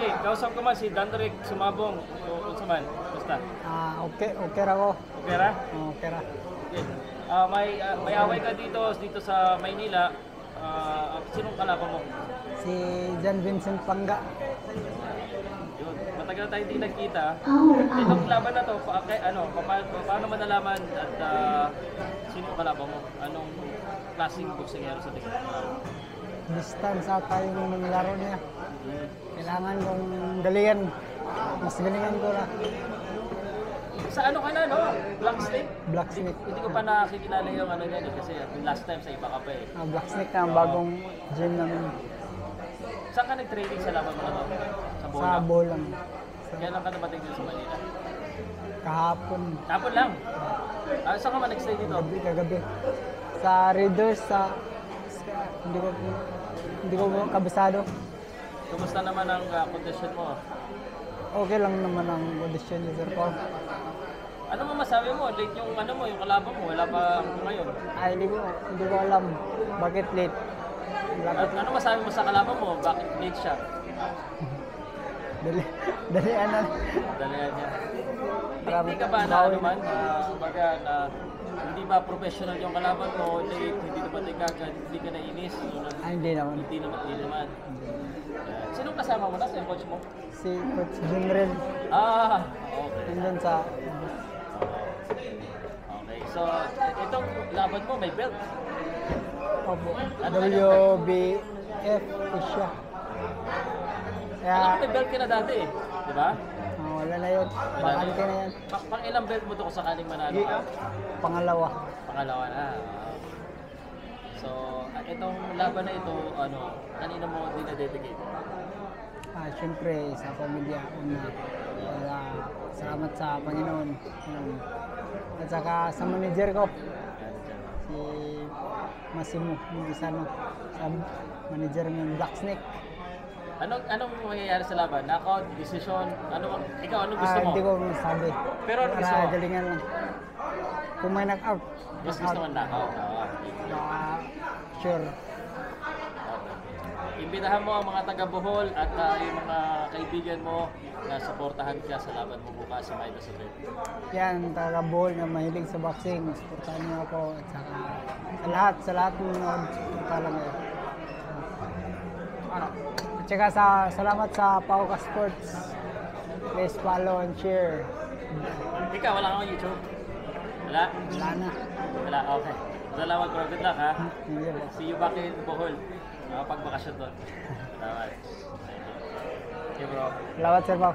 Okay, kausap ko man si Dandrick Sumabong. O unsa man? Basta. Okay ra ko. Okay ra? Okay ra. Okay. May away ka dito sa Maynila. Sinong kalaban mo? Si John Vincent Pangga. Yun. Matagal tayo hindi nagkita. Itong laban na to, paano malalaman at sino kalaban mo? Anong klaseng boksingero sa tingin mo? Distance ata yung laro niya. Kailangan kong galingan. Mas galingan ko na. Sa ano ka na, no? Blacksnake? Blacksmith. Hindi ko pa nakikilala yung ano yan eh, kasi last time sa iba ka pa eh. Blacksmith na ang bagong gym namin. Saan ka nag-training sa laban mo na to? Sa bola? Sa Bolang. Kailan ka nabating dito sa Manila? Kahapon. Tapon lang? Saan ka man nag-stay dito? Kagabi. Sa Raiders, hindi ko kabisado. Kumusta naman ang condition mo? Okay lang naman ang audition ni Sir Paul. Ano mo masabi mo? Late yung yung kalaban mo, wala pa ngayon. Ay, hindi ko alam bakit late. Ano masabi mo sa kalaban mo? Bakit late siya? Dalian na. Dalihan niya. Marami Hindi ka ba na bawal. ano man, hindi ba professional yung kalaban mo, late, hindi naman ikagan, hindi ka nainis? Hindi naman. Hindi naman. Sinong kasama mo na sa coach mo? Si Coach Junrel. Okay. Nandun sa... Okay, so itong laban mo may belt. Opo. WBF Asia. Kaya... Alam ko may belt ka na dati eh, di ba? wala na yun. Pang-anti na yan. Pang ilang belt mo to kung sakaling manalo ka? Pangalawa. Pangalawa na. So, itong laban na ito, kanina mo dinededicate? Siyempre, sa pamilya. Salamat sa Panginoon. At saka sa manager ko, si Massimo, yung isa sa manager ng Black Snake. Anong mangyayari sa laban? Knockout, decision? Ikaw, anong gusto mo? Hindi ko masabi. Pero ano gusto mo? Galingan lang. Kung may knockout. Mas gusto mo knockout? Sure. Imbitahan mo ang mga taga-Bohol at yung mga kaibigan mo na suportahan ka sa laban mo bukas sa Midas Event. Yan, taga-Bohol na mahilig sa boxing. Suportahan niyo ako. At saka sa lahat ng nanood, suportahan lang kayo. At saka salamat sa Pauka Sports. Please follow and share. Ikaw, wala kang YouTube? Wala? Wala na. Wala, okay. Salamat bro, good luck ha. Hindi ba? See you back in Bohol. Pagbakasyon doon. Salamat. Okay bro. Salamat, Sir Pao.